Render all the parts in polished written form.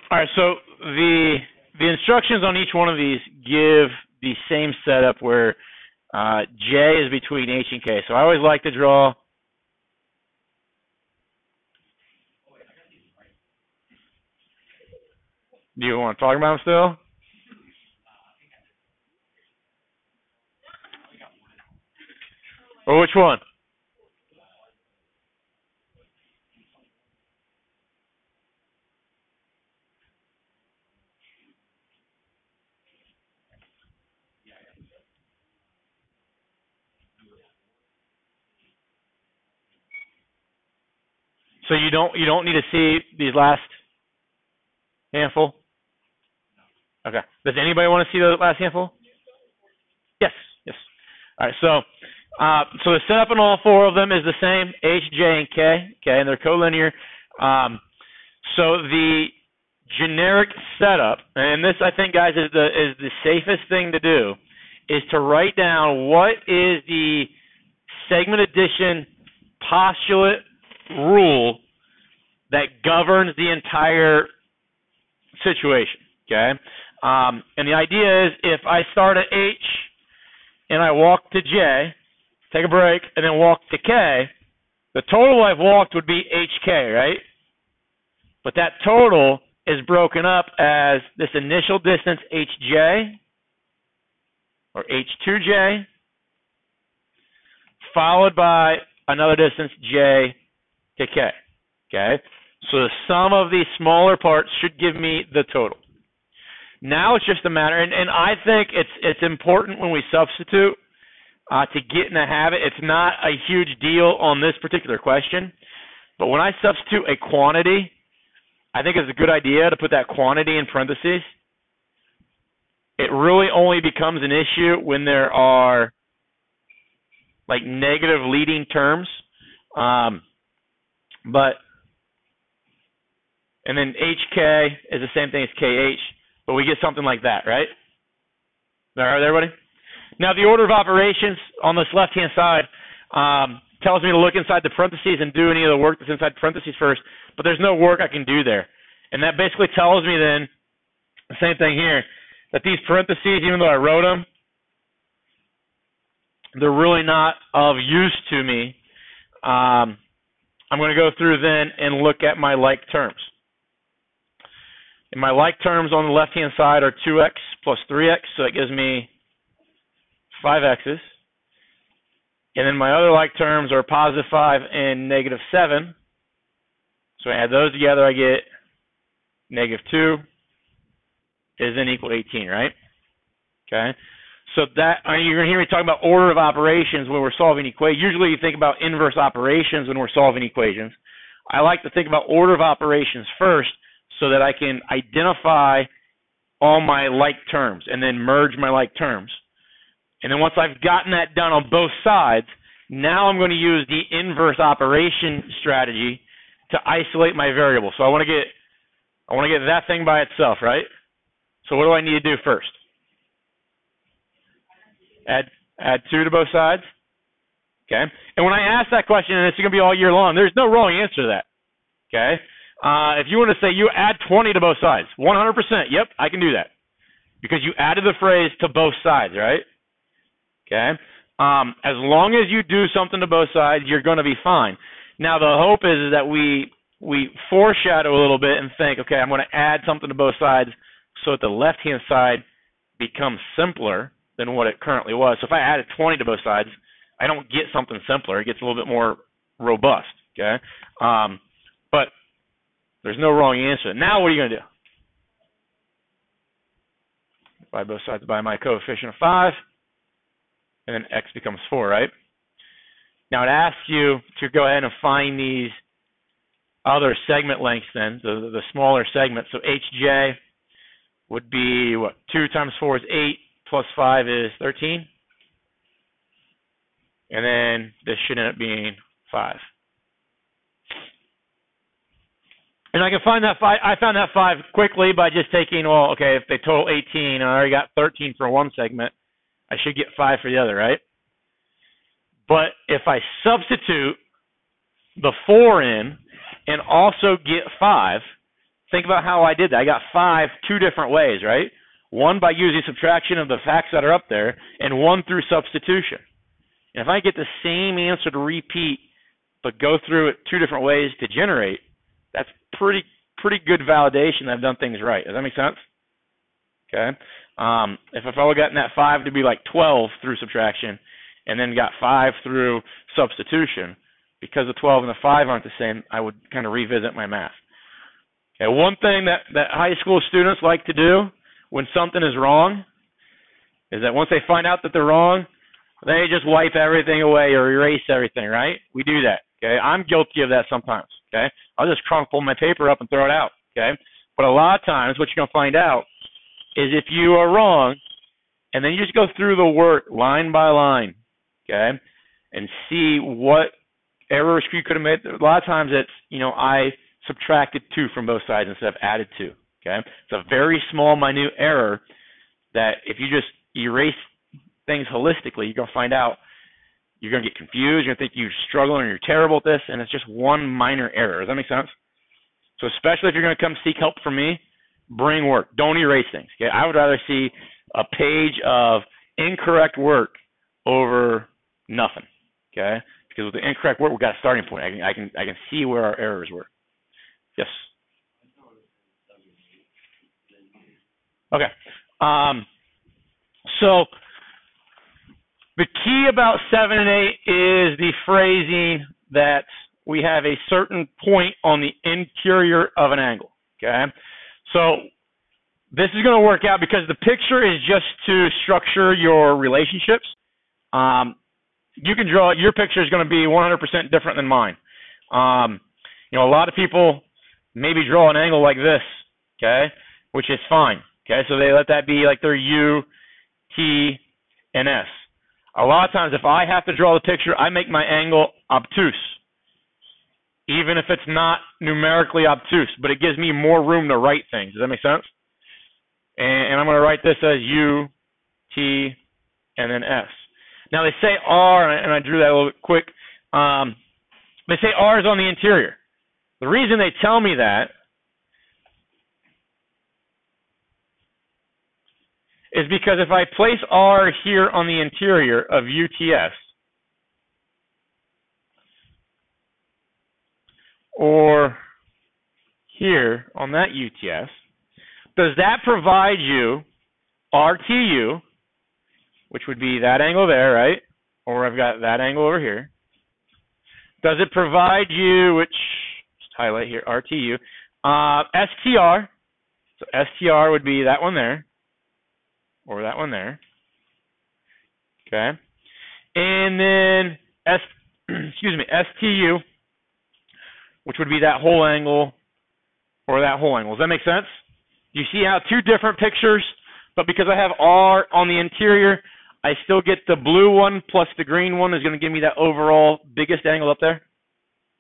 All right, so the instructions on each one of these give the same setup where J is between H and K. So I always like to draw. Do you want to talk about them still? Or which one? So you don't need to see these last handful? Okay. Does anybody want to see the last handful? Yes. Yes. All right. So the setup in all four of them is the same: H, J, and K. Okay, and they're collinear. So the generic setup, and this I think, guys, is the safest thing to do, is to write down what is the segment addition postulate rule that governs the entire situation. Okay, and the idea is if I start at H and I walk to J, take a break, and then walk to K, the total I've walked would be HK, right? But that total is broken up as this initial distance HJ or H2J followed by another distance J to K. Okay? So the sum of these smaller parts should give me the total. Now it's just a matter, and I think it's important when we substitute to get in the habit. It's not a huge deal on this particular question, but when I substitute a quantity, I think it's a good idea to put that quantity in parentheses. It really only becomes an issue when there are like negative leading terms. And then HK is the same thing as KH, but we get something like that, right? All right, everybody? Now, the order of operations on this left-hand side tells me to look inside the parentheses and do any of the work that's inside parentheses first, but there's no work I can do there. And that basically tells me then, the same thing here, that these parentheses, even though I wrote them, they're really not of use to me. I'm going to go through then and look at my like terms. And my like terms on the left-hand side are 2x plus 3x, so that gives me 5x's. And then my other like terms are positive 5 and negative 7. So I add those together, I get negative 2 is then equal to 18, right? Okay. So that you're going to hear me talking about order of operations when we're solving equations. Usually you think about inverse operations when we're solving equations. I like to think about order of operations first so that I can identify all my like terms and then merge my like terms. And then once I've gotten that done on both sides, now I'm going to use the inverse operation strategy to isolate my variable. So I want to get that thing by itself, right? So what do I need to do first? Add 2 to both sides. Okay. And when I ask that question, and it's going to be all year long, there's no wrong answer to that. Okay. If you want to say you add 20 to both sides, 100%, yep, I can do that. Because you added the phrase to both sides, right? Okay. As long as you do something to both sides, you're going to be fine. Now, the hope is that we foreshadow a little bit and think, okay, I'm going to add something to both sides so that the left-hand side becomes simpler than what it currently was. So if I added 20 to both sides, I don't get something simpler. It gets a little bit more robust, okay? But there's no wrong answer. Now what are you going to do? Divide both sides by my coefficient of 5, and then x becomes 4, right? Now it asks you to go ahead and find these other segment lengths then, the smaller segments. So hj would be, what, 2 times 4 is 8, plus 5 is 13. And then this should end up being 5. And I can find that 5. I found that 5 quickly by just taking, well, okay, if they total 18, and I already got 13 for one segment, I should get 5 for the other, right? But if I substitute the 4 in and also get 5, think about how I did that. I got 5 two different ways, right? One by using subtraction of the facts that are up there, and one through substitution. And if I get the same answer to repeat, but go through it 2 different ways to generate, that's pretty good validation that I've done things right. Does that make sense? Okay. If I would have gotten that 5 to be like 12 through subtraction, and then got 5 through substitution, because the 12 and the 5 aren't the same, I would kind of revisit my math. Okay. One thing that high school students like to do when something is wrong is that once they find out that they're wrong, they just wipe everything away or erase everything, right? We do that. Okay. I'm guilty of that sometimes. Okay. I'll just crumple my paper up and throw it out. Okay. But a lot of times what you're going to find out is if you are wrong, and then you just go through the work line by line, okay, and see what errors you could have made. A lot of times it's, I subtracted 2 from both sides instead of added 2, okay? It's a very small, minute error that if you just erase things holistically, you're going to find out you're going to get confused, you're going to think you're struggling or you're terrible at this, and it's just one minor error. Does that make sense? So especially if you're going to come seek help from me, bring work. Don't erase things. Okay? I would rather see a page of incorrect work over nothing. Okay? Because with the incorrect work, we've got a starting point. I can see where our errors were. Yes. Okay. So the key about 7 and 8 is the phrasing that we have a certain point on the interior of an angle. Okay? So this is going to work out because the picture is just to structure your relationships. You can draw, your picture is going to be 100% different than mine. A lot of people maybe draw an angle like this, okay, which is fine. Okay, so they let that be like their U, T, and S. A lot of times if I have to draw the picture, I make my angle obtuse, even if it's not numerically obtuse, but it gives me more room to write things. Does that make sense? And I'm going to write this as U, T, and then S. Now they say R, and I drew that a little bit quick. They say R is on the interior. The reason they tell me that is because if I place R here on the interior of UTS, or here on that UTS, does that provide you RTU, which would be that angle there, right? Or I've got that angle over here. Does it provide you, which, just highlight here, RTU, STR. So STR would be that one there, or that one there. Okay. And then STU, which would be that whole angle, or that whole angle. Does that make sense? You see how 2 different pictures, but because I have R on the interior, I still get the blue one plus the green one is going to give me that overall biggest angle up there.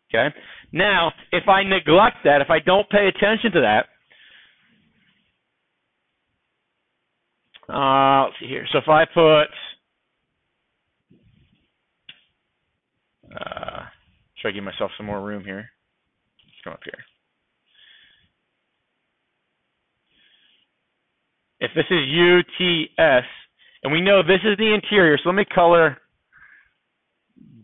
Okay. Now, if I neglect that, if I don't pay attention to that, let's see here. So if I put, try to give myself some more room here. Let's come up here. If this is UTS, and we know this is the interior, so let me color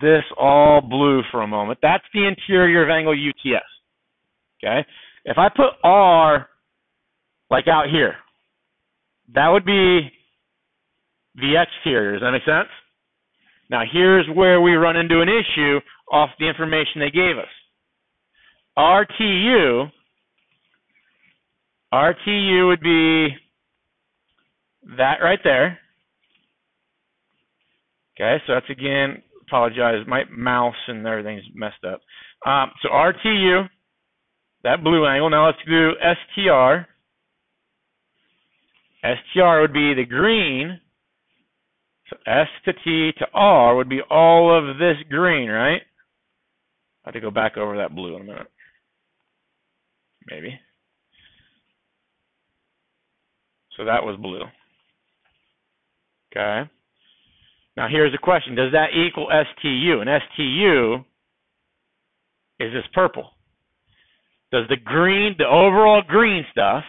this all blue for a moment. That's the interior of angle UTS. Okay? If I put R like out here, that would be the exterior. Does that make sense? Now here's where we run into an issue off the information they gave us. RTU would be that right there. Okay, so that's, again, apologize, my mouse and everything's messed up. So RTU, that blue angle. Now let's do STR. STR would be the green. So S to T to R would be all of this green, right? I have to go back over that blue in a minute. Maybe. So that was blue. Okay. Now here's the question. Does that equal STU? And STU is this purple. Does the overall green stuff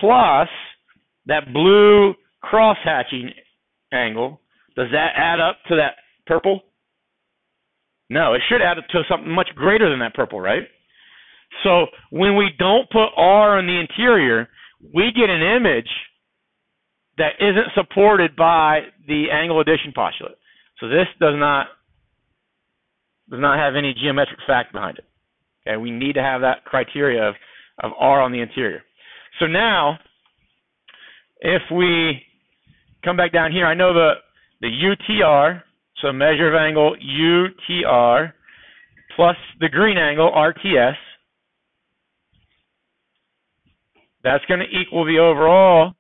plus that blue cross-hatching angle, does that add up to that purple? No, it should add up to something much greater than that purple, right? So when we don't put R on the interior, we get an image that isn't supported by the angle addition postulate. So this does not have any geometric fact behind it. Okay, we need to have that criteria of R on the interior. So now, if we come back down here, I know the UTR, so measure of angle UTR plus the green angle RTS, that's going to equal the overall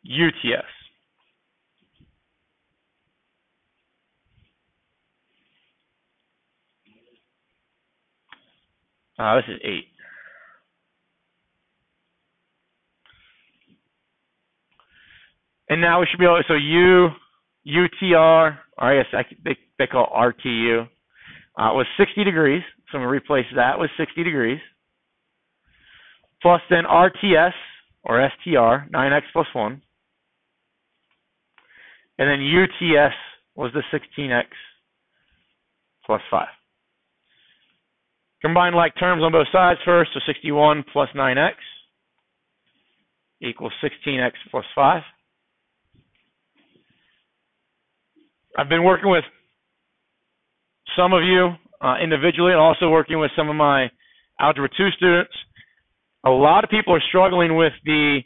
UTS. This is 8. And now we should be able to, so UTR, or I guess they call RTU, was 60 degrees. So I'm going to replace that with 60 degrees. Plus then RTS, or STR, 9x plus 1. And then UTS was the 16x plus 5. Combine like terms on both sides first, so 61 plus 9x equals 16x plus 5. I've been working with some of you individually and also working with some of my Algebra 2 students. A lot of people are struggling with the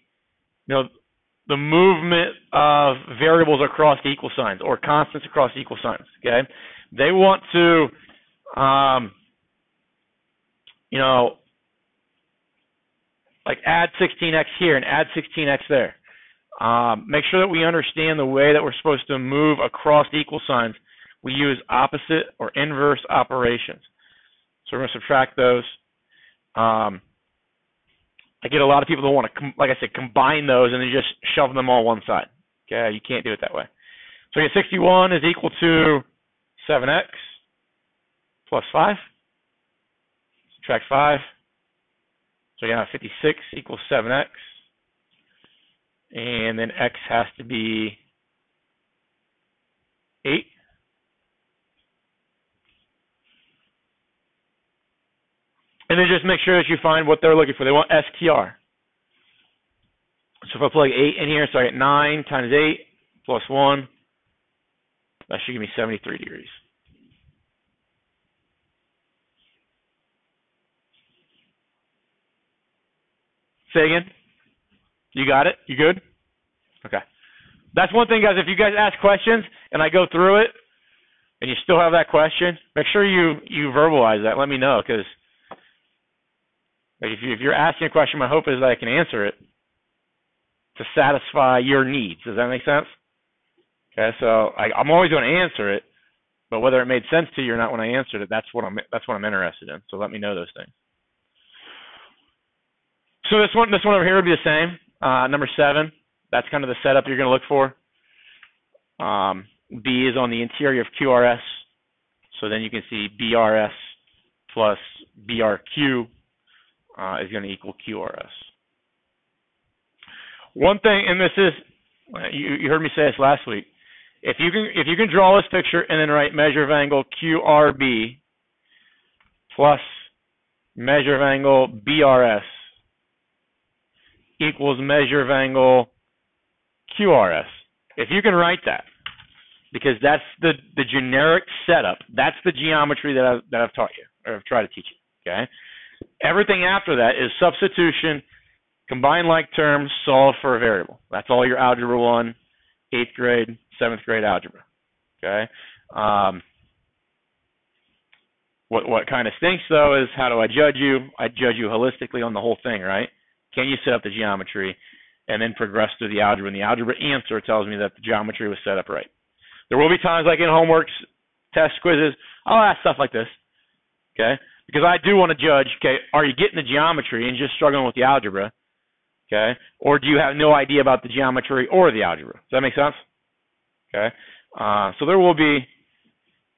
movement of variables across equal signs or constants across equal signs, okay? They want to like add 16x here and add 16x there. Make sure that we understand the way that we're supposed to move across equal signs. We use opposite or inverse operations. So we're going to subtract those. I get a lot of people that want to, like I said, combine those and then just shove them all one side. Okay, you can't do it that way. So we get 61 is equal to 7x plus 5. Subtract 5. So you have 56 equals 7x. And then x has to be 8. And then just make sure that you find what they're looking for. They want STR. So if I plug 8 in here, so I get 9 times 8 plus 1, that should give me 73 degrees. Say again? You got it? You good? Okay. That's one thing, guys. If you guys ask questions and I go through it and you still have that question, make sure you verbalize that. Let me know, because if you're asking a question, my hope is that I can answer it to satisfy your needs. Does that make sense? Okay, so I'm always going to answer it, but whether it made sense to you or not when I answered it, that's what I'm interested in. So let me know those things. So this one over here would be the same. Number 7, that's kind of the setup you're going to look for. B is on the interior of QRS, so then you can see BRS plus BRQ is going to equal QRS. One thing, and this is, you heard me say this last week, if you can draw this picture and then write measure of angle QRB plus measure of angle BRS equals measure of angle QRS. If you can write that, because that's the generic setup, that's the geometry that I've taught you, or I've tried to teach you, okay? Everything after that is substitution, combine like terms, solve for a variable. That's all your Algebra 1, 8th grade, 7th grade algebra, okay? What kind of stinks, though, is how do I judge you? I judge you holistically on the whole thing, right? Can you set up the geometry and then progress through the algebra? And the algebra answer tells me that the geometry was set up right. There will be times, like in homeworks, tests, quizzes, I'll ask stuff like this, okay? Because I do want to judge, okay, are you getting the geometry and just struggling with the algebra, okay? Or do you have no idea about the geometry or the algebra? Does that make sense? Okay? So there will be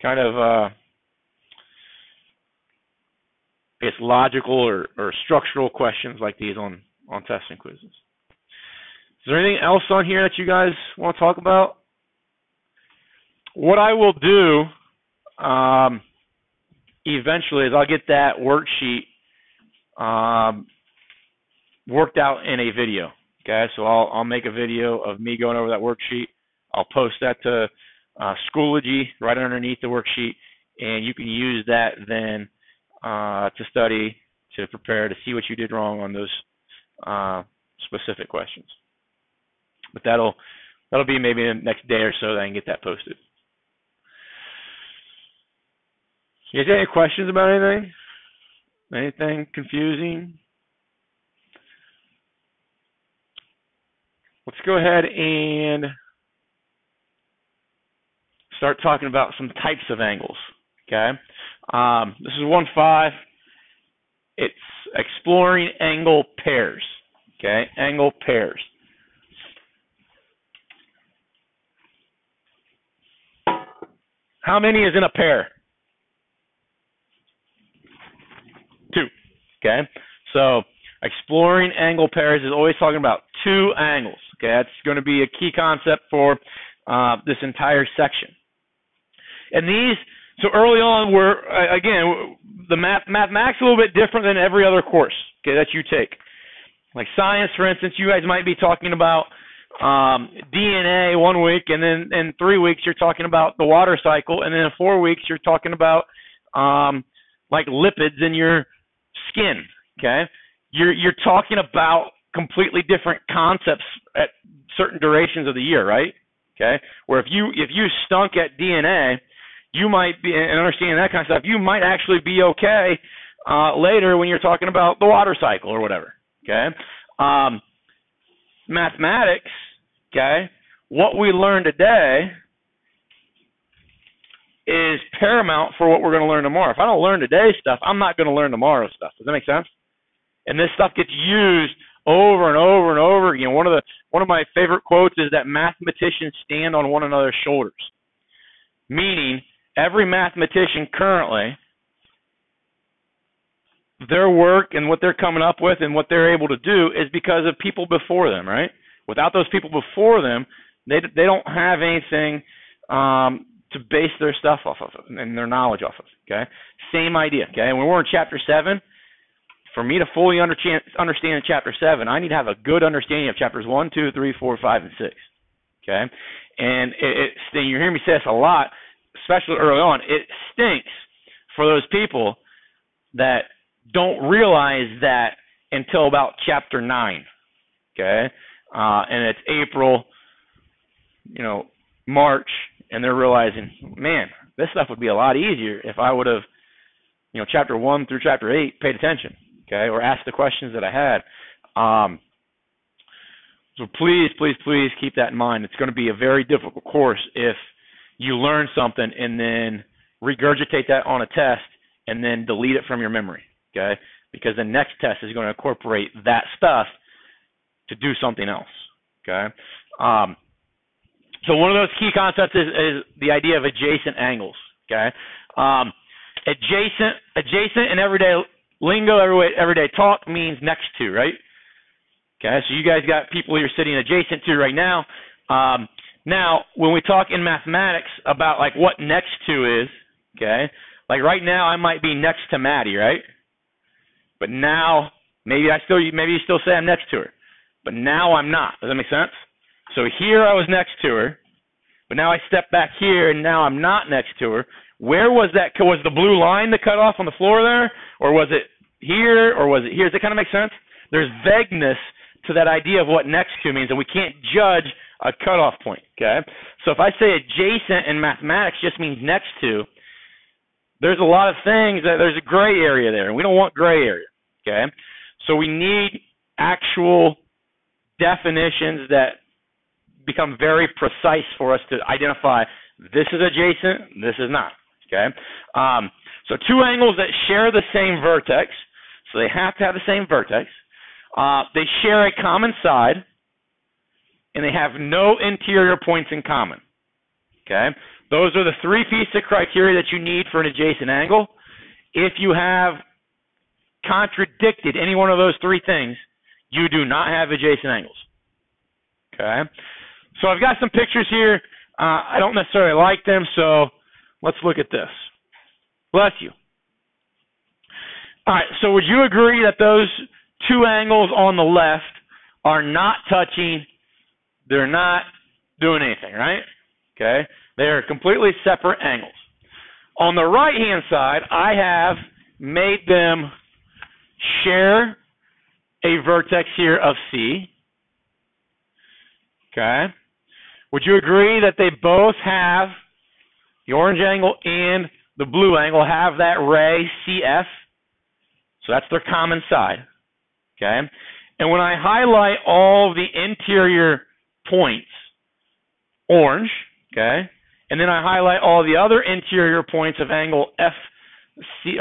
kind of I guess, logical or structural questions like these on tests and quizzes. Is there anything else on here that you guys want to talk about? What I will do eventually is I'll get that worksheet worked out in a video. Okay, so I'll make a video of me going over that worksheet. I'll post that to Schoology right underneath the worksheet, and you can use that then to study, to prepare, to see what you did wrong on those specific questions. But that'll be maybe the next day or so that I can get that posted. You guys have any questions about anything? Anything confusing? Let's go ahead and start talking about some types of angles. Okay, this is 1.5. It's exploring angle pairs. Okay, angle pairs. How many is in a pair? 2. Okay, so exploring angle pairs is always talking about 2 angles. Okay, that's going to be a key concept for this entire section. And these, so early on, again, the mathematics a little bit different than every other course, okay, that you take. Like science, for instance, you guys might be talking about DNA 1 week, and then in 3 weeks you're talking about the water cycle, and then in 4 weeks you're talking about like lipids in your skin. Okay, you're talking about completely different concepts at certain durations of the year, right? Okay, where if you stunk at DNA, you might be, and understanding that kind of stuff, you might actually be okay later when you're talking about the water cycle or whatever. Okay, mathematics. Okay, what we learn today is paramount for what we're going to learn tomorrow. If I don't learn today's stuff, I'm not going to learn tomorrow's stuff. Does that make sense? And this stuff gets used over and over and over again. One of my favorite quotes is that mathematicians stand on one another's shoulders. Meaning, every mathematician currently, their work and what they're coming up with and what they're able to do is because of people before them, right? Without those people before them, they don't have anything to base their stuff off of and their knowledge off of. Okay, same idea. Okay, when we're in chapter 7. For me to fully understand chapter 7, I need to have a good understanding of chapters 1, 2, 3, 4, 5, and 6. Okay? And you hear me say this a lot, especially early on. It stinks for those people that don't realize that until about chapter 9. Okay? And it's April, March, and they're realizing, man, this stuff would be a lot easier if I would have, chapter 1 through chapter 8 paid attention. Okay, or ask the questions that I had. So please, please, please keep that in mind. It's going to be a very difficult course if you learn something and then regurgitate that on a test and then delete it from your memory. Okay, because the next test is going to incorporate that stuff to do something else. Okay, so one of those key concepts is the idea of adjacent angles. Okay, adjacent in everyday lingo, everyday talk means next to, right? Okay, so you guys got people you're sitting adjacent to right now. Now, when we talk in mathematics about like what next to is, okay, like right now I might be next to Maddie, right? But now maybe you still say I'm next to her, but now I'm not. Does that make sense? So here I was next to her, but now I step back here and now I'm not next to her. Where was that? Was the blue line the cutoff on the floor there? Or was it here? Or was it here? Does that kind of make sense? There's vagueness to that idea of what next to means, and we can't judge a cutoff point, okay? So if I say adjacent in mathematics just means next to, there's a lot of things that there's a gray area there, and we don't want gray area, okay? So we need actual definitions that become very precise for us to identify this is adjacent, this is not. Okay, so 2 angles that share the same vertex, so they have to have the same vertex. They share a common side, and they have no interior points in common. Okay, those are the 3 pieces of criteria that you need for an adjacent angle. If you have contradicted any one of those three things, you do not have adjacent angles. Okay? So I've got some pictures here. I don't necessarily like them, so let's look at this. Bless you. All right, so would you agree that those two angles on the left are not touching? They're not doing anything, right? Okay? They are completely separate angles. On the right-hand side, I have made them share a vertex here of C. Okay? Would you agree that they both have, the orange angle and the blue angle, have that ray CF? So that's their common side. Okay? And when I highlight all the interior points, orange, okay, and then I highlight all the other interior points of angle FC,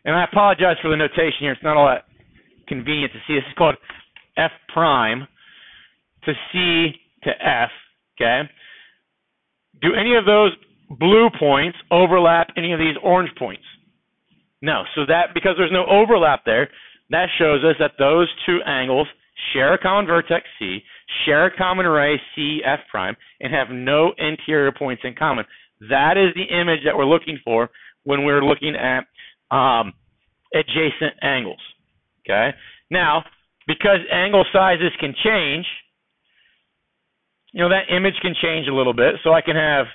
and I apologize for the notation here, it's not all that convenient to see. This is called F prime to C to F, okay? Do any of those blue points overlap any of these orange points? No. So that, because there's no overlap there, that shows us that those two angles share a common vertex C, share a common ray C F prime, and have no interior points in common. That is the image that we're looking for when we're looking at adjacent angles. Okay. Now, because angle sizes can change, that image can change a little bit. So I can have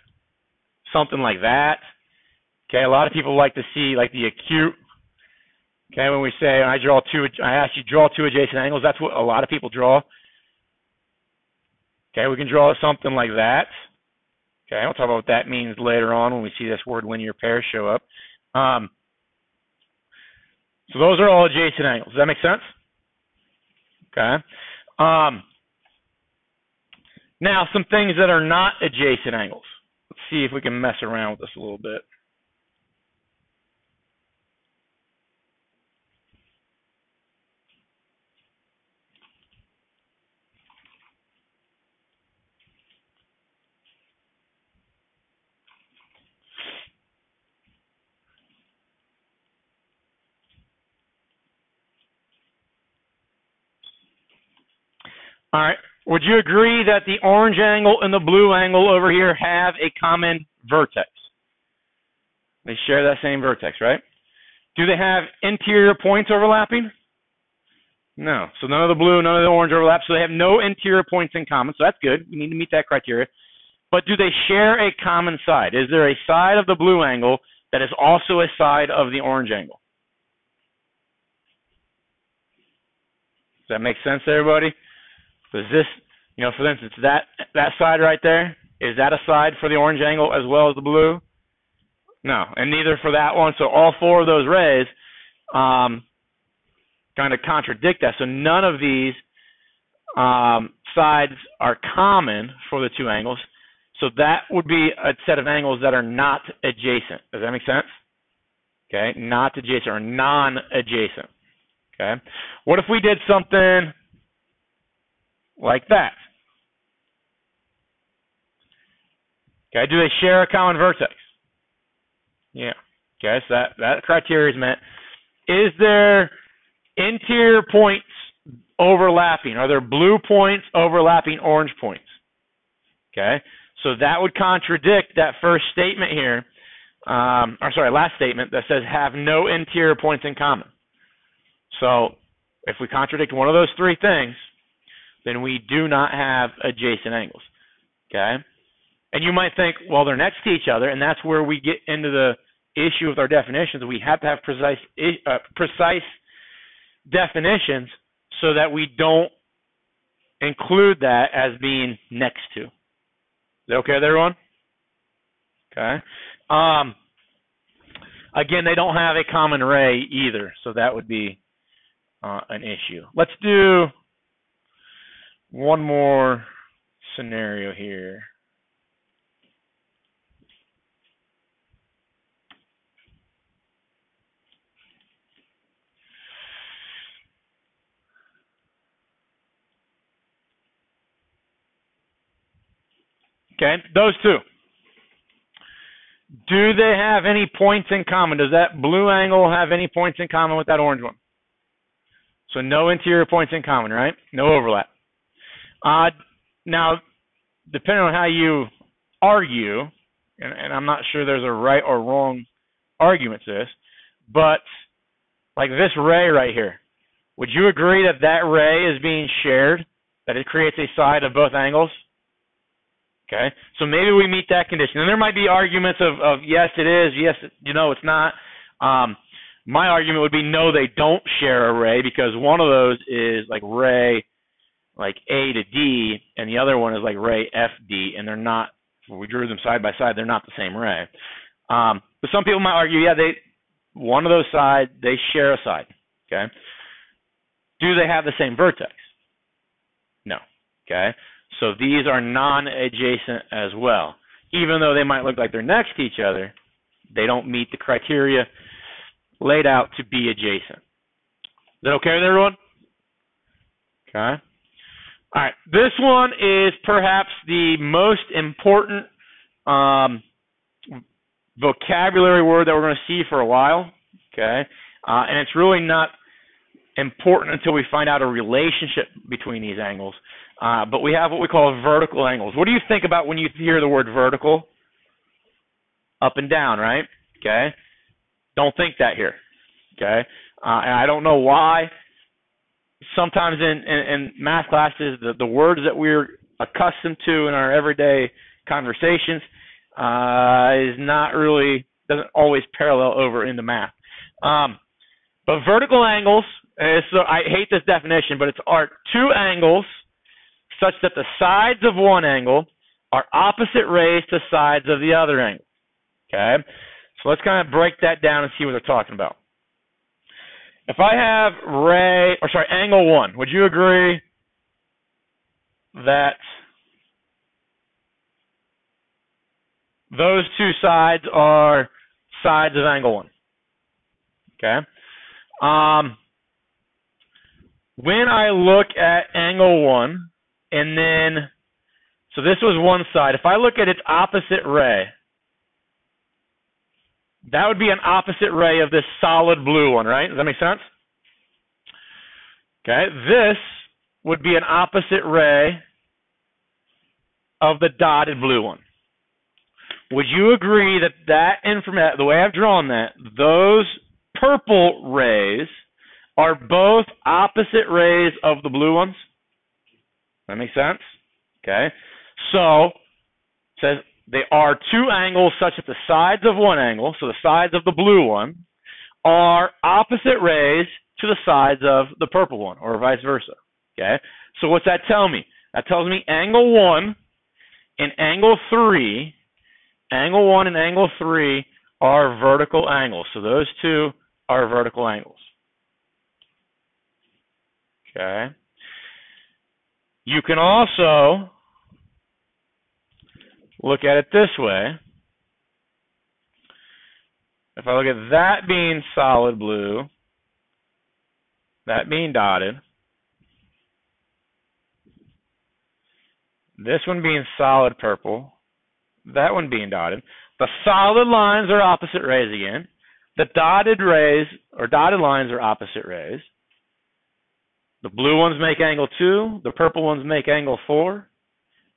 something like that. Okay. A lot of people like to see like the acute. Okay, when we say I ask you draw two adjacent angles, that's what a lot of people draw. Okay, we can draw something like that. Okay, we'll talk about what that means later on when we see this word linear pairs show up. So those are all adjacent angles. Does that make sense? Okay. Now, some things that are not adjacent angles. Let's see if we can mess around with this a little bit. All right. Would you agree that the orange angle and the blue angle over here have a common vertex? They share that same vertex, right? Do they have interior points overlapping? No. So none of the blue, none of the orange overlap. So they have no interior points in common. So that's good. We need to meet that criteria. But do they share a common side? Is there a side of the blue angle that is also a side of the orange angle? Does that make sense to everybody? So is this, for instance, that side right there, is that a side for the orange angle as well as the blue? No, and neither for that one. So all four of those rays kind of contradict that. So none of these sides are common for the two angles. So that would be a set of angles that are not adjacent. Does that make sense? Okay, not adjacent or non-adjacent. Okay, what if we did something like that? Okay, do they share a common vertex? Yeah. Okay, so that criteria is met. Is there interior points overlapping? Are there blue points overlapping orange points? Okay, so that would contradict that first statement here, last statement that says have no interior points in common. So if we contradict one of those three things, then we do not have adjacent angles. Okay? And you might think, well, they're next to each other, and that's where we get into the issue with our definitions. We have to have precise definitions so that we don't include that as being next to. Is that okay with everyone? Okay. Again, they don't have a common ray either, so that would be an issue. Let's do one more scenario here. Okay, those two. Do they have any points in common? Does that blue angle have any points in common with that orange one? So no interior points in common, right? No overlap. Now, depending on how you argue, and I'm not sure there's a right or wrong argument to this, but like this ray right here, would you agree that that ray is being shared, that it creates a side of both angles? Okay, so maybe we meet that condition. And there might be arguments of yes, it is, yes, it's not. My argument would be no, they don't share a ray, because one of those is like ray like A to D, and the other one is like ray FD, and they're not, if we drew them side by side, they're not the same ray. But some people might argue, yeah, one of those sides, they share a side. Okay, do they have the same vertex? No. Okay, so these are non-adjacent as well. Even though they might look like they're next to each other, they don't meet the criteria laid out to be adjacent. Is that okay with everyone? Okay. All right. This one is perhaps the most important vocabulary word that we're going to see for a while. Okay. And it's really not important until we find out a relationship between these angles. But we have what we call vertical angles. What do you think about when you hear the word vertical? Up and down, right? Okay. Don't think that here. Okay. And I don't know why. Sometimes in math classes, the words that we're accustomed to in our everyday conversations doesn't always parallel over into math. But vertical angles, so I hate this definition, but are two angles such that the sides of one angle are opposite rays to sides of the other angle. Okay? So let's kind of break that down and see what they're talking about. If I have angle 1, would you agree that those two sides are sides of angle 1? Okay. When I look at angle 1, and then, so this was one side. If I look at its opposite ray, that would be an opposite ray of this solid blue one, right? Does that make sense? Okay. This would be an opposite ray of the dotted blue one. Would you agree that the way I've drawn that, those purple rays are both opposite rays of the blue ones? That make sense? Okay. So, it says they are two angles such that the sides of one angle, so the sides of the blue one, are opposite rays to the sides of the purple one, or vice versa. Okay. So what's that tell me? That tells me angle 1 and angle 3 are vertical angles. So those two are vertical angles. Okay. You can also look at it this way. If I look at that being solid blue, that being dotted, this one being solid purple, that one being dotted, the solid lines are opposite rays again. The dotted lines are opposite rays. The blue ones make angle 2. The purple ones make angle 4.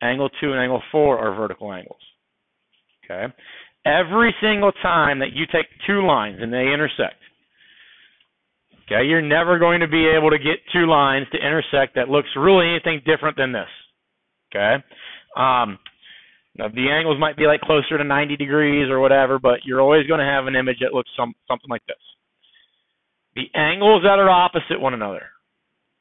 Angle 2 and angle 4 are vertical angles. Okay? Every single time that you take two lines and they intersect, okay, you're never going to be able to get two lines to intersect that looks really anything different than this. Okay? Now the angles might be like closer to 90 degrees or whatever, but you're always going to have an image that looks something like this. The angles that are opposite one another.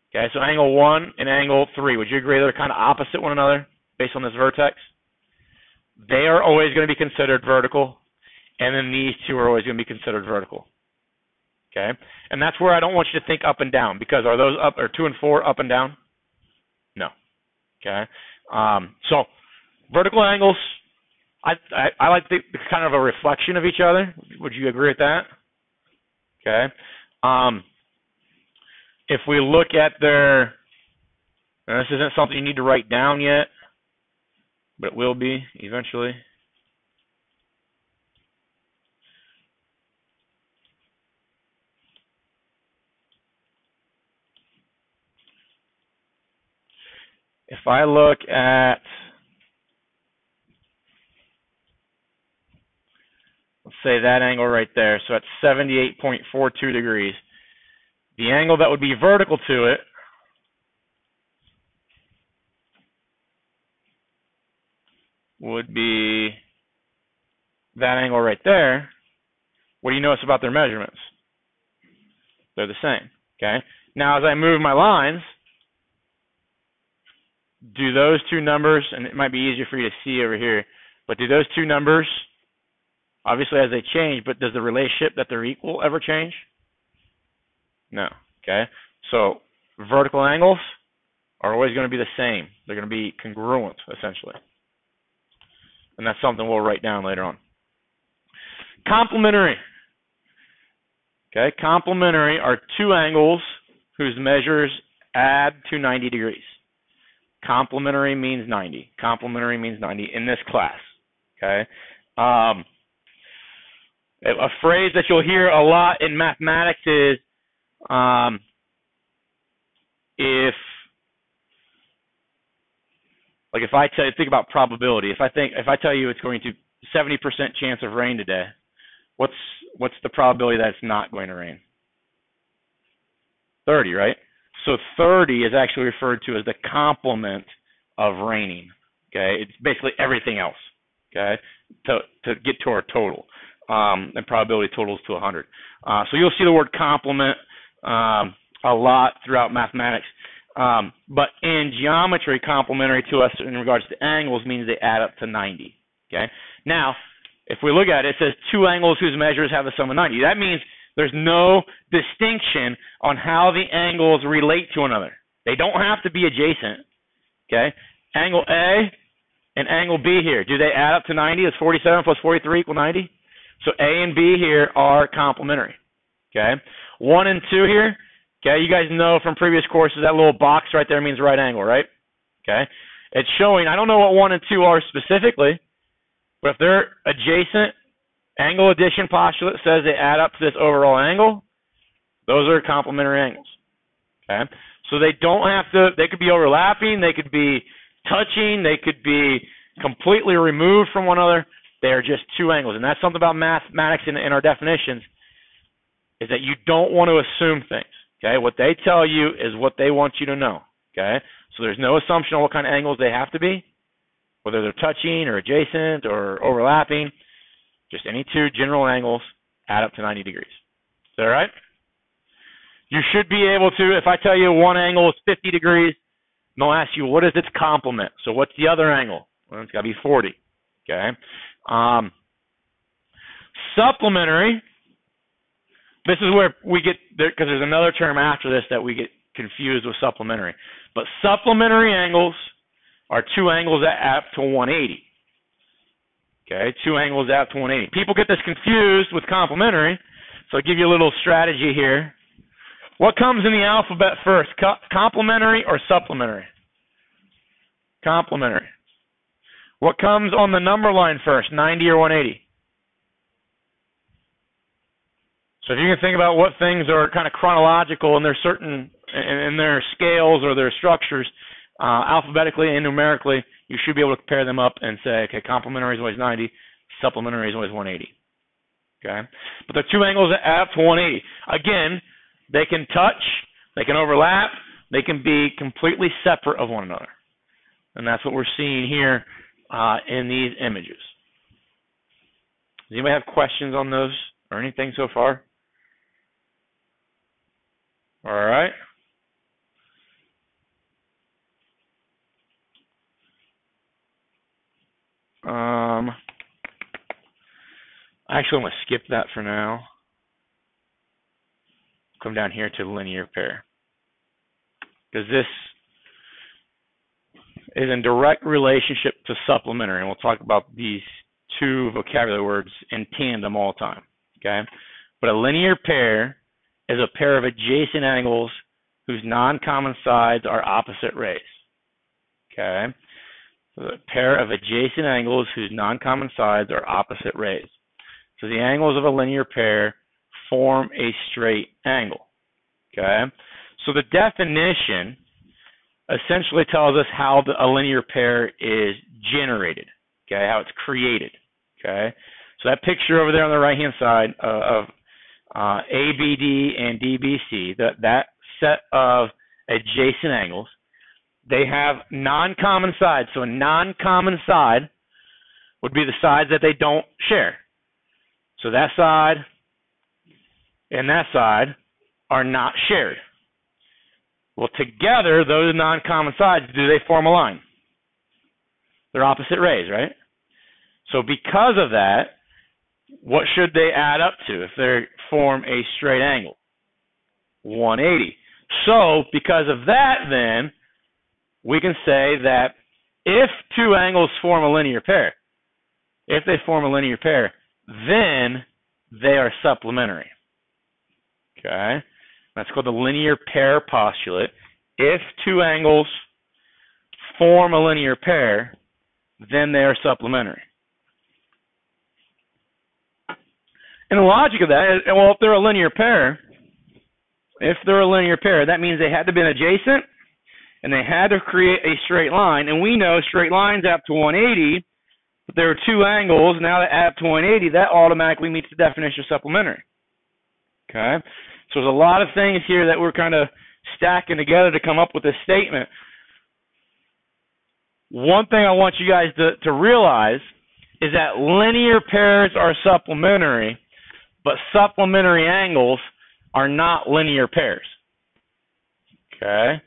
Okay, so angle 1 and angle 3, would you agree they're kind of opposite one another based on this vertex? They are always going to be considered vertical, and then these two are always going to be considered vertical. Okay, and that's where I don't want you to think up and down, because are 2 and 4 up and down? No. Okay, so vertical angles, I like the kind of a reflection of each other. Would you agree with that? Okay. If we look at and this isn't something you need to write down yet, but it will be eventually. if I look at, let's say that angle right there, so that's 78.42 degrees. The angle that would be vertical to it would be that angle right there. What do you notice about their measurements? They're the same, okay? Now, as I move my lines, do those two numbers, and it might be easier for you to see over here, but do those two numbers, obviously as they change, but does the relationship that they're equal ever change? No, okay? So vertical angles are always going to be the same. They're going to be congruent, essentially. And that's something we'll write down later on. Complementary. Okay, complementary are two angles whose measures add to 90 degrees. Complementary means 90. Complementary means 90 in this class. Okay. A phrase that you'll hear a lot in mathematics is if I tell you, think about probability. If I tell you it's going to 70% chance of rain today, what's the probability that it's not going to rain? 30, right? So 30 is actually referred to as the complement of raining. Okay, it's basically everything else. Okay, to get to our total, and probability totals to 100. So you'll see the word complement a lot throughout mathematics. But in geometry, complementary to us in regards to angles means they add up to 90. Okay. Now, if we look at it, it says two angles whose measures have the sum of 90. That means there's no distinction on how the angles relate to one another. They don't have to be adjacent. Okay. Angle A and angle B here, do they add up to 90? Is 47 plus 43 equal 90? So A and B here are complementary. Okay. 1 and 2 here. Okay, you guys know from previous courses that little box right there means right angle, right? Okay. It's showing, I don't know what 1 and 2 are specifically, but if they're adjacent, angle addition postulate says they add up to this overall angle. Those are complementary angles. Okay. So they don't have to, they could be overlapping, they could be touching, they could be completely removed from one another. They are just two angles. And that's something about mathematics in our definitions, is that you don't want to assume things. Okay, what they tell you is what they want you to know. Okay, so there's no assumption on what kind of angles they have to be, whether they're touching or adjacent or overlapping. Just any two general angles add up to 90 degrees. Is that all right? You should be able to, if I tell you one angle is 50 degrees, they'll ask you, what is its complement? So what's the other angle? Well, it's got to be 40. Okay. Supplementary. This is where we get, because there's another term after this that we get confused with supplementary. But supplementary angles are two angles that add up to 180. Okay, two angles add up to 180. People get this confused with complementary, so I'll give you a little strategy here. What comes in the alphabet first, complementary or supplementary? Complementary. What comes on the number line first, 90 or 180? So if you can think about what things are kind of chronological and there's certain in their scales or their structures, alphabetically and numerically, you should be able to compare them up and say, okay, complementary is always 90, supplementary is always 180. Okay, but the two angles that add up to 180. Again, they can touch, they can overlap, they can be completely separate of one another, and that's what we're seeing here in these images. Does anybody have questions on those or anything so far? All right. Actually, I'm going to skip that for now. Come down here to linear pair, because this is in direct relationship to supplementary, and we'll talk about these two vocabulary words in tandem all the time. Okay, but a linear pair is a pair of adjacent angles whose non-common sides are opposite rays. Okay, so a pair of adjacent angles whose non-common sides are opposite rays. So the angles of a linear pair form a straight angle. Okay, so the definition essentially tells us how a linear pair is generated, okay, how it's created, okay? So that picture over there on the right-hand side of ABD and DBC, that set of adjacent angles, they have non-common sides. So a non-common side would be the sides that they don't share. So that side and that side are not shared. Well, together, those non-common sides, do they form a line? They're opposite rays, right? So because of that, what should they add up to if they form a straight angle? 180. So because of that, then, we can say that if two angles form a linear pair, if they form a linear pair, then they are supplementary. Okay? That's called the linear pair postulate. If two angles form a linear pair, then they are supplementary. And the logic of that is, well, if they're a linear pair, that means they had to be adjacent, and they had to create a straight line. And we know straight lines add up to 180, but there are two angles, now that add up to 180, that automatically meets the definition of supplementary. Okay? So there's a lot of things here that we're kind of stacking together to come up with this statement. One thing I want you guys to realize is that linear pairs are supplementary, but supplementary angles are not linear pairs. Okay?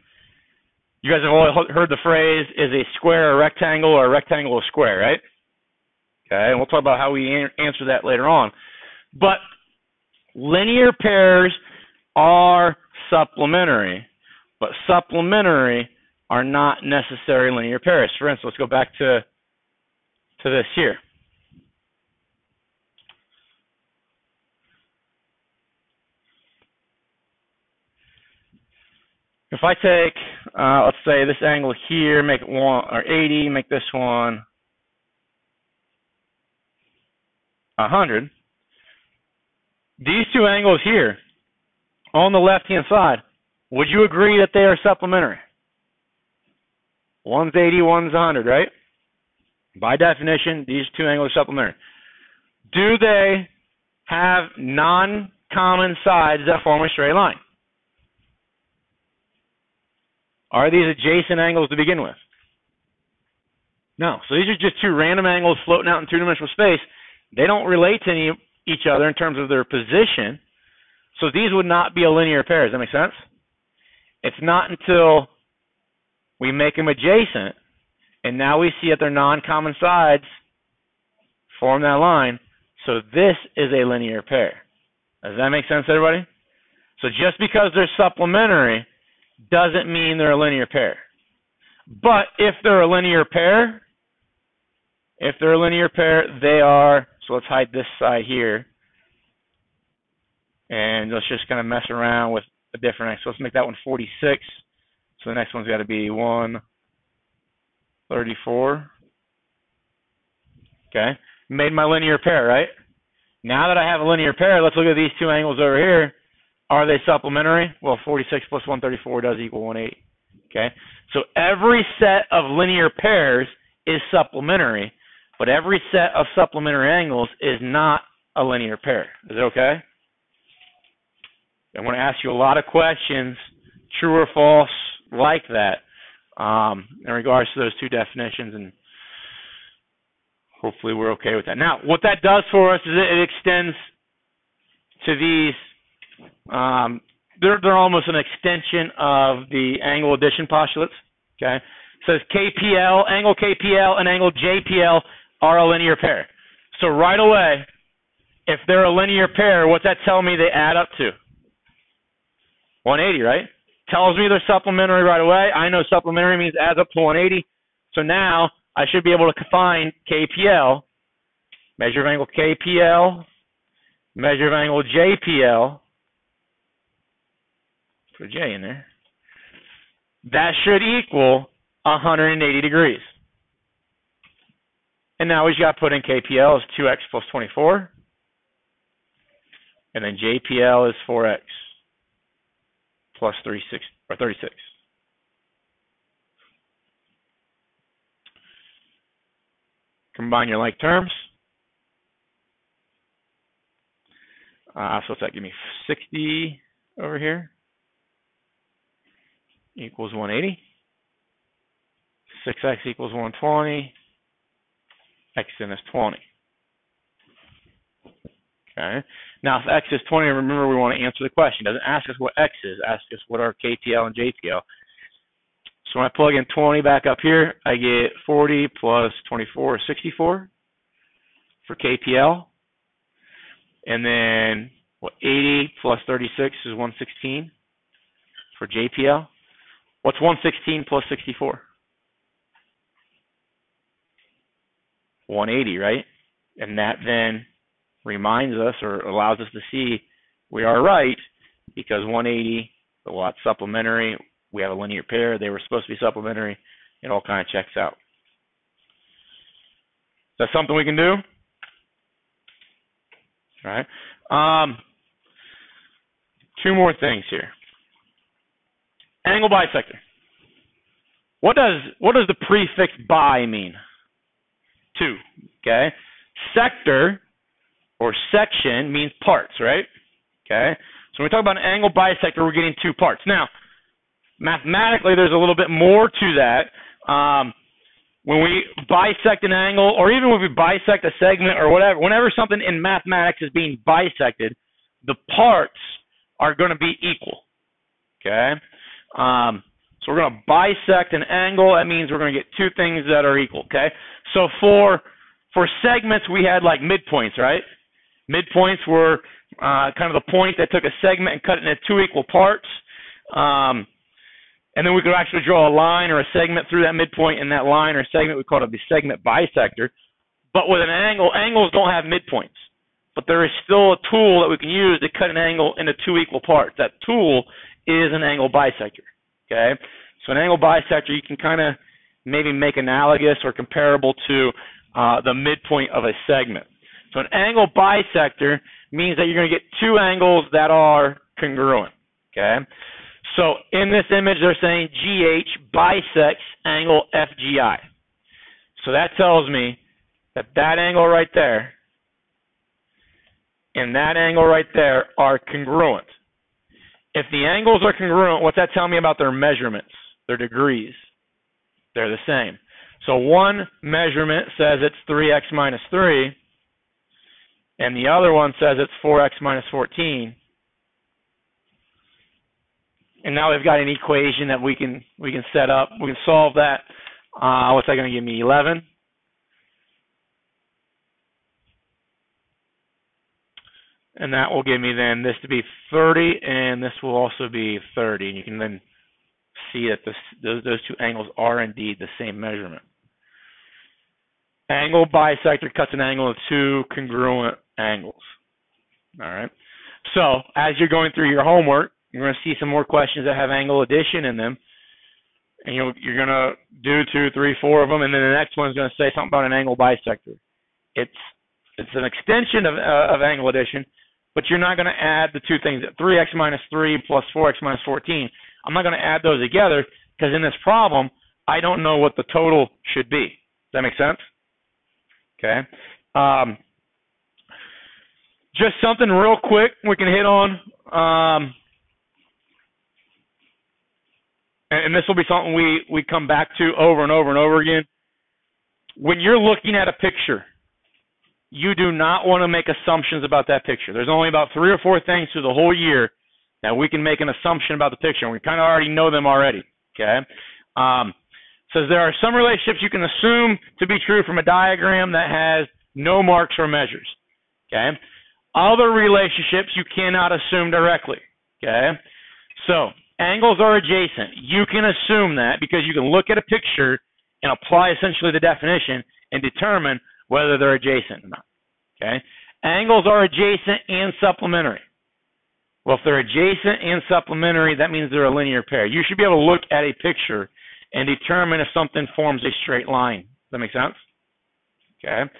You guys have all heard the phrase, is a square a rectangle or a rectangle a square, right? Okay, and we'll talk about how we answer that later on. But linear pairs are supplementary, but supplementary are not necessarily linear pairs. For instance, let's go back to this here. If I take, let's say this angle here, make it 80, make this one 100. These two angles here on the left-hand side, would you agree that they are supplementary? One's 80, one's 100, right? By definition, these two angles are supplementary. Do they have non-common sides that form a straight line? Are these adjacent angles to begin with? No. So these are just two random angles floating out in two-dimensional space. They don't relate to each other in terms of their position. So these would not be a linear pair. Does that make sense? It's not until we make them adjacent, and now we see that their non-common sides form that line. So this is a linear pair. Does that make sense, everybody? So just because they're supplementary doesn't mean they're a linear pair. But if they're a linear pair, they are, so let's hide this side here. And let's just kind of mess around with a different, so let's make that one 46. So the next one's got to be 134. Okay, made my linear pair, right? Now that I have a linear pair, let's look at these two angles over here. Are they supplementary? Well, 46 plus 134 does equal 180. Okay, so every set of linear pairs is supplementary, but every set of supplementary angles is not a linear pair. Is it okay? I'm going to ask you a lot of questions, true or false, like that, in regards to those two definitions, and hopefully we're okay with that. Now, what that does for us is it extends to these, they're almost an extension of the angle addition postulates, okay? It says KPL, angle KPL, and angle JPL are a linear pair. So right away, if they're a linear pair, what's that tell me they add up to? 180, right? Tells me they're supplementary right away. I know supplementary means adds up to 180. So now I should be able to find KPL, measure of angle KPL, measure of angle JPL, put a J in there. That should equal 180 degrees. And now we just got to put in KPL is 2x plus 24. And then JPL is 4x plus 36. combine your like terms. So what's that give me? 60 over here equals 180. 6x equals 120. X then is 20. Okay. Now, if x is 20, remember we want to answer the question. It doesn't ask us what x is. It asks us what are KTL and JTL. So when I plug in 20 back up here, I get 40 plus 24 is 64 for KTL. And then, 80 plus 36 is 116 for JTL. What's 116 plus 64? 180, right? And that then reminds us or allows us to see we are right because 180, well, that's supplementary. We have a linear pair. They were supposed to be supplementary. It all kind of checks out. Is that something we can do? All right. Two more things here. Angle bisector. What does the prefix bi mean? Two. Okay. Sector or section means parts, right? Okay. So when we talk about an angle bisector, we're getting two parts. Now, mathematically, there's a little bit more to that. When we bisect an angle, or even when we bisect a segment or whatever, whenever something in mathematics is being bisected, the parts are going to be equal. Okay? So we're going to bisect an angle. That means we're going to get two things that are equal. Okay? So for segments, we had like midpoints, right? Midpoints were kind of the point that took a segment and cut it into two equal parts. And then we could actually draw a line or a segment through that midpoint, and that line or segment, we call it the segment bisector. But with an angle, angles don't have midpoints. But there is still a tool that we can use to cut an angle into two equal parts. That tool is an angle bisector. Okay? So an angle bisector, you can kind of maybe make analogous or comparable to the midpoint of a segment. So an angle bisector means that you're going to get two angles that are congruent. Okay? So in this image, they're saying GH bisects angle FGI. So that tells me that that angle right there and that angle right there are congruent. If the angles are congruent, what's that tell me about their measurements, their degrees? They're the same. So one measurement says it's 3x minus 3, and the other one says it's 4x minus 14. And now we've got an equation that we can set up. We can solve that. What's that going to give me? 11. And that will give me then this to be 30, and this will also be 30. And you can then see that those two angles are indeed the same measurement. Angle bisector cuts an angle of two congruent angles. All right. So as you're going through your homework, you're going to see some more questions that have angle addition in them. And you're going to do 2, 3, 4 of them, and then the next one's going to say something about an angle bisector. It's an extension of angle addition, but you're not going to add the two things, 3x minus 3 plus 4x minus 14. I'm not going to add those together because in this problem, I don't know what the total should be. Does that make sense? Okay. Just something real quick we can hit on. And this will be something we come back to over and over and over again. When you're looking at a picture, you do not want to make assumptions about that picture. There's only about 3 or 4 things through the whole year that we can make an assumption about the picture, and we kind of already know them already. Okay? Says there are some relationships you can assume to be true from a diagram that has no marks or measures. Okay? Other relationships you cannot assume directly. Okay? So angles are adjacent. You can assume that because you can look at a picture and apply essentially the definition and determine whether they're adjacent or not. Okay? Angles are adjacent and supplementary. Well, if they're adjacent and supplementary, that means they're a linear pair. You should be able to look at a picture and determine if something forms a straight line. Does that make sense? Okay?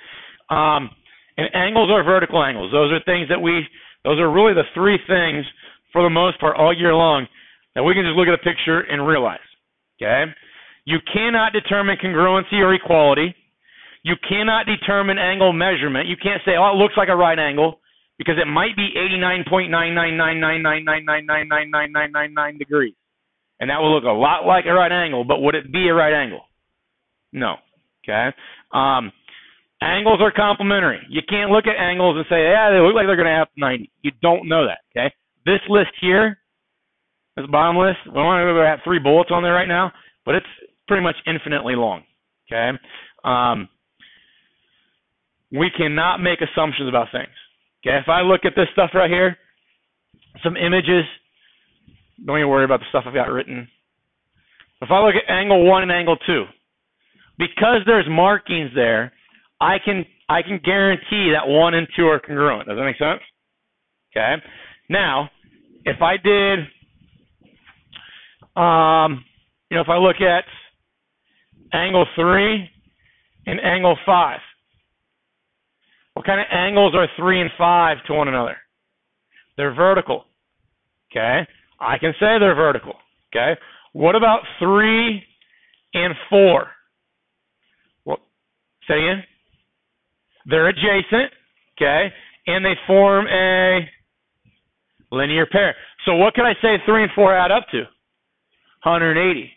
And angles are vertical angles. Those are things that those are really the 3 things for the most part all year long that we can just look at a picture and realize. Okay? You cannot determine congruency or equality. You cannot determine angle measurement. You can't say, oh, it looks like a right angle, because it might be 89.9999999999999 degrees. And that will look a lot like a right angle, but would it be a right angle? No. Okay? Angles are complementary. You can't look at angles and say, yeah, they look like they're going to have 90. You don't know that. Okay? This list here, this bottom list, we only have 3 bullets on there right now, but it's pretty much infinitely long. Okay? We cannot make assumptions about things. Okay? If I look at this stuff right here, some images, don't even worry about the stuff I've got written. If I look at angle 1 and angle 2, because there's markings there, I can guarantee that 1 and 2 are congruent. Does that make sense? Okay. Now, if I did, if I look at angle 3 and angle 5, what kind of angles are 3 and 5 to one another? They're vertical. Okay. I can say they're vertical. Okay. What about 3 and 4? Well, say again. They're adjacent. Okay. And they form a linear pair. So what can I say 3 and 4 add up to? 180.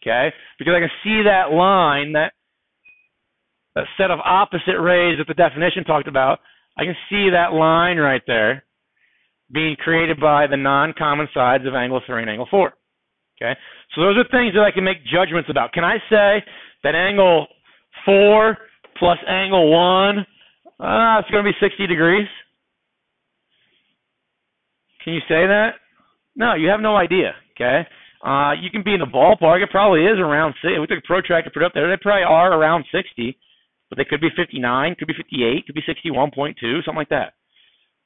Okay. Because I can see that line, that set of opposite rays that the definition talked about. I can see that line right there being created by the non-common sides of angle 3 and angle 4. Okay? So those are things that I can make judgments about. Can I say that angle 4 plus angle 1, it's going to be 60 degrees? Can you say that? No, you have no idea. Okay? You can be in the ballpark. It probably is around 60. We took a protractor, put it up there. They probably are around 60, but they could be 59, could be 58, could be 61.2, something like that.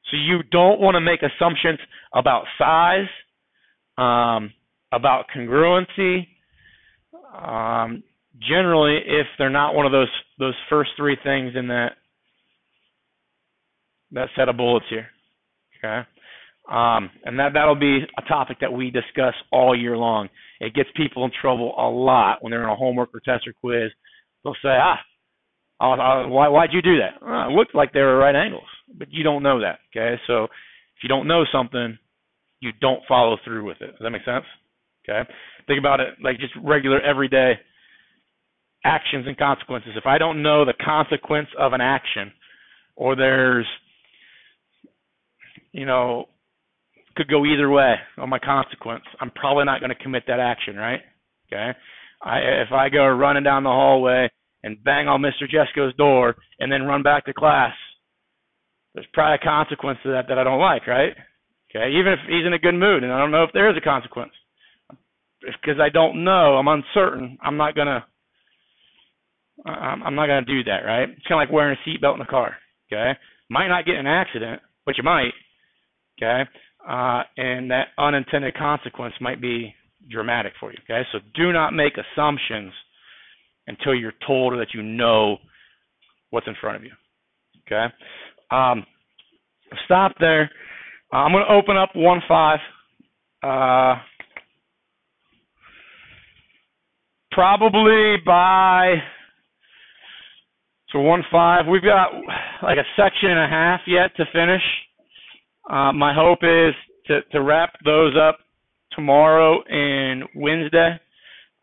So you don't want to make assumptions about size, about congruency. Generally, if they're not one of those first 3 things in that set of bullets here. Okay, and that'll be a topic that we discuss all year long. It gets people in trouble a lot when they're in a homework or test or quiz. They'll say, why'd you do that? It looked like they were right angles, but you don't know that. Okay, so if you don't know something, you don't follow through with it. Does that make sense? Okay, think about it like just regular everyday actions and consequences. If I don't know the consequence of an action, or there's, could go either way on my consequence, I'm probably not going to commit that action, right? Okay, if I go running down the hallway and bang on Mr. Jesco's door and then run back to class, there's probably a consequence to that I don't like, right? Okay, even if he's in a good mood, and I don't know if there is a consequence. Because I don't know, I'm uncertain, I'm not gonna do that, right? It's kind of like wearing a seatbelt in a car, okay? Might not get in an accident, but you might, okay? And that unintended consequence might be dramatic for you, okay? So do not make assumptions until you're told or that you know what's in front of you, okay? Stop there. I'm going to open up 1-5. Probably by, so 1-5, we've got like a section and a half yet to finish. My hope is to wrap those up tomorrow and Wednesday.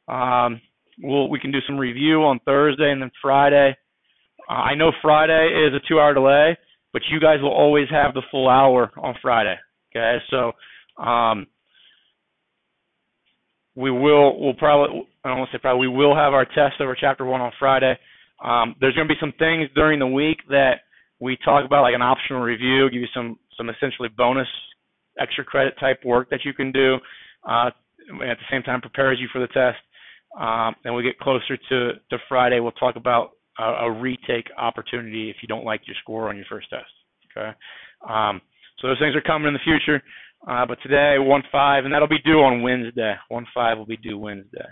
We can do some review on Thursday and then Friday. I know Friday is a 2-hour delay, but you guys will always have the full hour on Friday. Okay, so we will have our test over Chapter 1 on Friday. There's going to be some things during the week that we talk about, like an optional review, give you some essentially bonus extra credit type work that you can do. At the same time, prepares you for the test. And we get closer to Friday, we'll talk about a retake opportunity if you don't like your score on your first test. Okay, so those things are coming in the future. But today, 1-5, and that'll be due on Wednesday. 1-5 will be due Wednesday.